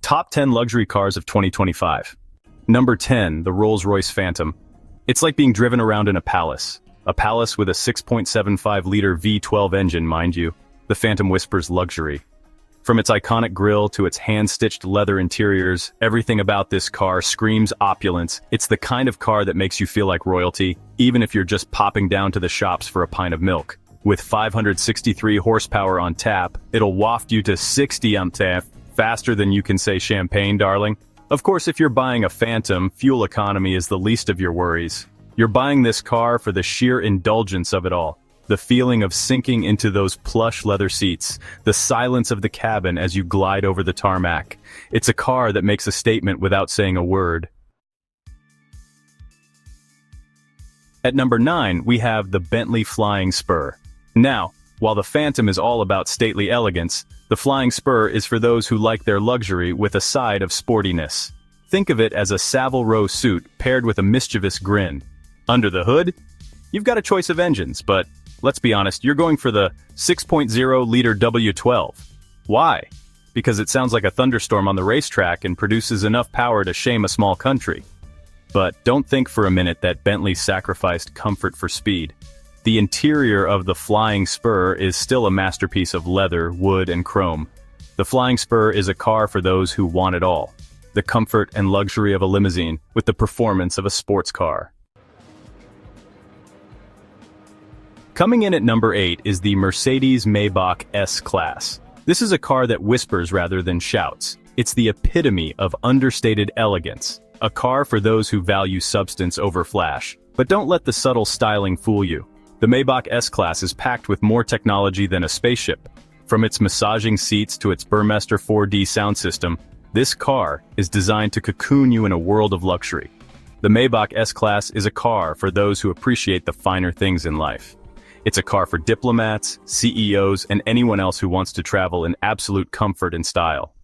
Top 10 luxury cars of 2025. Number 10, the Rolls-Royce Phantom. It's like being driven around in a palace. A palace with a 6.75-liter V12 engine, mind you. The Phantom whispers luxury. From its iconic grille to its hand-stitched leather interiors, everything about this car screams opulence. It's the kind of car that makes you feel like royalty, even if you're just popping down to the shops for a pint of milk. With 563 horsepower on tap, it'll waft you to 60 on tap, faster than you can say champagne, darling. Of course, if you're buying a Phantom, fuel economy is the least of your worries. You're buying this car for the sheer indulgence of it all. The feeling of sinking into those plush leather seats, the silence of the cabin as you glide over the tarmac. It's a car that makes a statement without saying a word. At number 9, we have the Bentley Flying Spur. Now, while the Phantom is all about stately elegance, the Flying Spur is for those who like their luxury with a side of sportiness. Think of it as a Savile Row suit paired with a mischievous grin. Under the hood, you've got a choice of engines, but let's be honest, you're going for the 6.0-liter W12. Why? Because it sounds like a thunderstorm on the racetrack and produces enough power to shame a small country. But don't think for a minute that Bentley sacrificed comfort for speed. The interior of the Flying Spur is still a masterpiece of leather, wood, and chrome. The Flying Spur is a car for those who want it all. The comfort and luxury of a limousine with the performance of a sports car. Coming in at number 8 is the Mercedes-Maybach S-Class. This is a car that whispers rather than shouts. It's the epitome of understated elegance. A car for those who value substance over flash. But don't let the subtle styling fool you. The Maybach S-Class is packed with more technology than a spaceship. From its massaging seats to its Burmester 4D sound system, this car is designed to cocoon you in a world of luxury. The Maybach S-Class is a car for those who appreciate the finer things in life. It's a car for diplomats, CEOs, and anyone else who wants to travel in absolute comfort and style.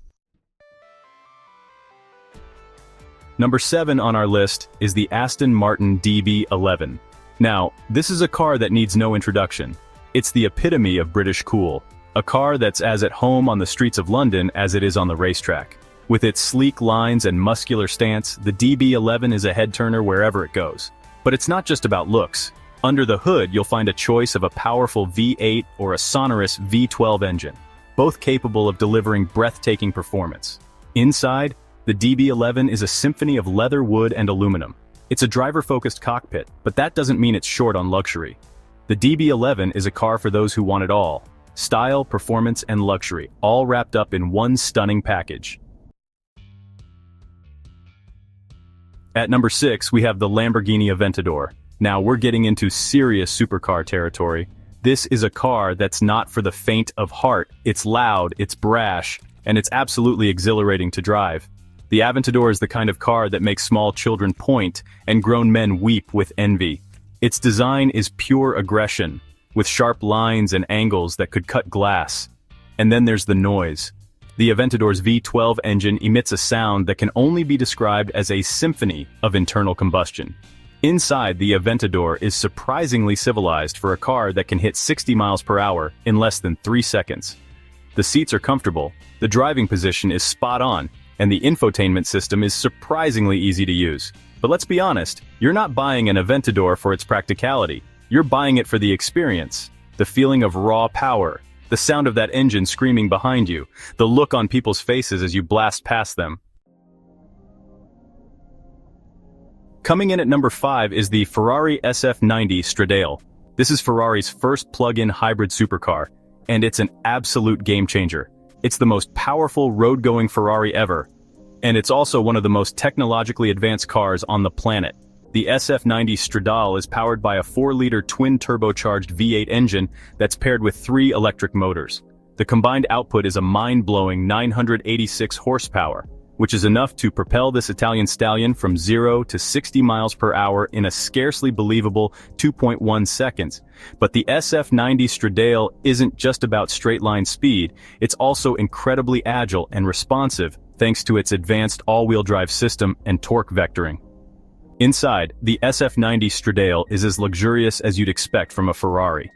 Number 7 on our list is the Aston Martin DB11. Now, this is a car that needs no introduction. It's the epitome of British cool. A car that's as at home on the streets of London as it is on the racetrack. With its sleek lines and muscular stance, the DB11 is a head-turner wherever it goes. But it's not just about looks. Under the hood, you'll find a choice of a powerful V8 or a sonorous V12 engine, both capable of delivering breathtaking performance. Inside, the DB11 is a symphony of leather, wood, and aluminum. It's a driver-focused cockpit, but that doesn't mean it's short on luxury. The DB11 is a car for those who want it all. Style, performance, and luxury, all wrapped up in one stunning package. At number 6, we have the Lamborghini Aventador. Now we're getting into serious supercar territory. This is a car that's not for the faint of heart. It's loud, it's brash, and it's absolutely exhilarating to drive. The Aventador is the kind of car that makes small children point and grown men weep with envy. Its design is pure aggression, with sharp lines and angles that could cut glass. And then there's the noise. The Aventador's V12 engine emits a sound that can only be described as a symphony of internal combustion. Inside, the Aventador is surprisingly civilized for a car that can hit 60 miles per hour in less than 3 seconds. The seats are comfortable, the driving position is spot on, and the infotainment system is surprisingly easy to use. But let's be honest, you're not buying an Aventador for its practicality. You're buying it for the experience, the feeling of raw power, the sound of that engine screaming behind you, the look on people's faces as you blast past them. Coming in at number 5 is the Ferrari SF90 Stradale. This is Ferrari's first plug-in hybrid supercar, and it's an absolute game-changer. It's the most powerful road-going Ferrari ever, and it's also one of the most technologically advanced cars on the planet. The SF90 Stradale is powered by a 4-liter twin-turbocharged V8 engine that's paired with 3 electric motors. The combined output is a mind-blowing 986 horsepower, which is enough to propel this Italian stallion from 0 to 60 miles per hour in a scarcely believable 2.1 seconds. But the SF90 Stradale isn't just about straight-line speed, it's also incredibly agile and responsive thanks to its advanced all-wheel drive system and torque vectoring. Inside, the SF90 Stradale is as luxurious as you'd expect from a Ferrari.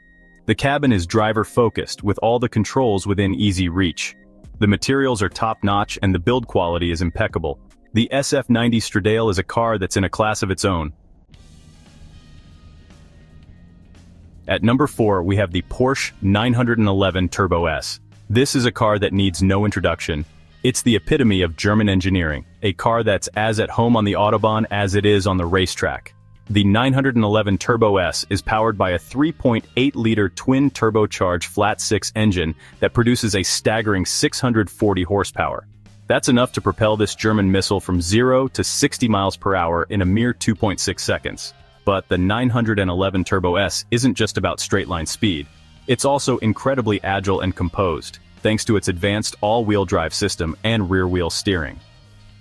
The cabin is driver-focused with all the controls within easy reach. The materials are top-notch and the build quality is impeccable. The SF90 Stradale is a car that's in a class of its own. At number 4, we have the Porsche 911 Turbo S. This is a car that needs no introduction. It's the epitome of German engineering, a car that's as at home on the Autobahn as it is on the racetrack. The 911 Turbo S is powered by a 3.8-liter twin-turbocharged flat-six engine that produces a staggering 640 horsepower. That's enough to propel this German missile from 0 to 60 miles per hour in a mere 2.6 seconds. But the 911 Turbo S isn't just about straight-line speed. It's also incredibly agile and composed, thanks to its advanced all-wheel drive system and rear-wheel steering.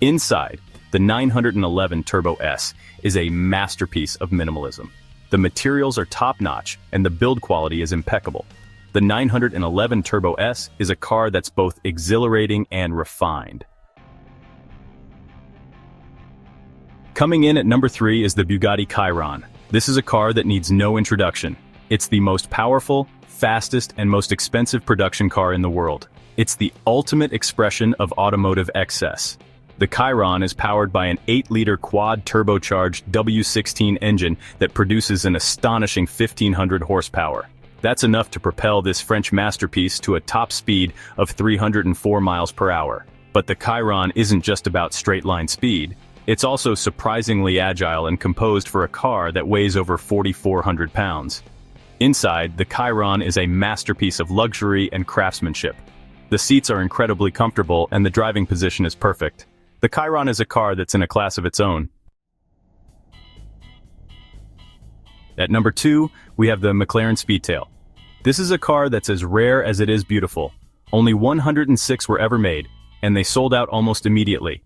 Inside, the 911 Turbo S is a masterpiece of minimalism. The materials are top-notch and the build quality is impeccable. The 911 Turbo S is a car that's both exhilarating and refined. Coming in at number 3 is the Bugatti Chiron. This is a car that needs no introduction. It's the most powerful, fastest, and most expensive production car in the world. It's the ultimate expression of automotive excess. The Chiron is powered by an 8-liter quad-turbocharged W16 engine that produces an astonishing 1,500 horsepower. That's enough to propel this French masterpiece to a top speed of 304 miles per hour. But the Chiron isn't just about straight-line speed. It's also surprisingly agile and composed for a car that weighs over 4,400 pounds. Inside, the Chiron is a masterpiece of luxury and craftsmanship. The seats are incredibly comfortable and the driving position is perfect. The Chiron is a car that's in a class of its own. At number 2, we have the McLaren Speedtail. This is a car that's as rare as it is beautiful. Only 106 were ever made, and they sold out almost immediately.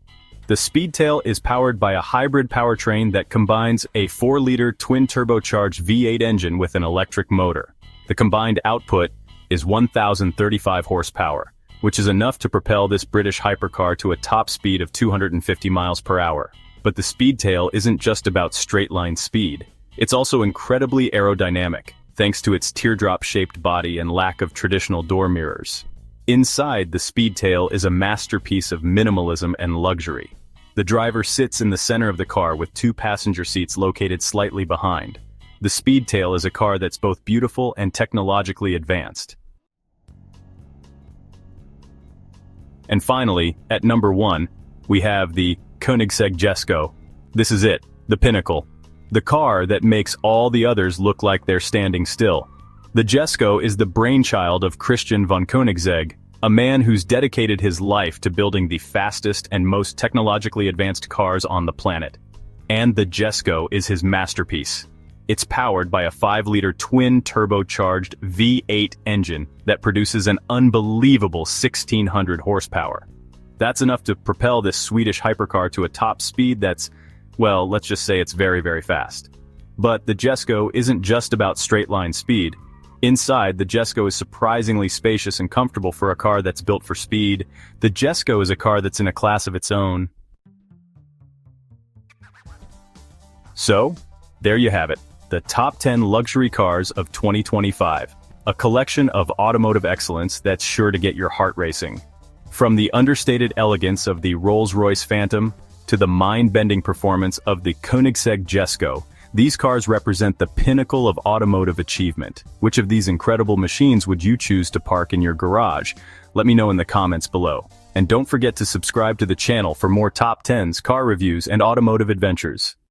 The Speedtail is powered by a hybrid powertrain that combines a 4-liter twin-turbocharged V8 engine with an electric motor. The combined output is 1,035 horsepower, which is enough to propel this British hypercar to a top speed of 250 miles per hour. But the Speedtail isn't just about straight-line speed. It's also incredibly aerodynamic, thanks to its teardrop-shaped body and lack of traditional door mirrors. Inside, the Speedtail is a masterpiece of minimalism and luxury. The driver sits in the center of the car with 2 passenger seats located slightly behind. The Speedtail is a car that's both beautiful and technologically advanced. And finally, at number 1, we have the Koenigsegg Jesko. This is it, the pinnacle. The car that makes all the others look like they're standing still. The Jesko is the brainchild of Christian von Koenigsegg, a man who's dedicated his life to building the fastest and most technologically advanced cars on the planet. And the Jesko is his masterpiece. It's powered by a 5-liter twin-turbocharged V8 engine that produces an unbelievable 1,600 horsepower. That's enough to propel this Swedish hypercar to a top speed that's, well, let's just say it's very, very fast. But the Jesko isn't just about straight-line speed. Inside, the Jesko is surprisingly spacious and comfortable for a car that's built for speed. The Jesko is a car that's in a class of its own. So, there you have it. The top 10 luxury cars of 2025. A collection of automotive excellence that's sure to get your heart racing. From the understated elegance of the Rolls-Royce Phantom to the mind-bending performance of the Koenigsegg Jesko, these cars represent the pinnacle of automotive achievement. Which of these incredible machines would you choose to park in your garage? Let me know in the comments below. And don't forget to subscribe to the channel for more top 10s, car reviews, and automotive adventures.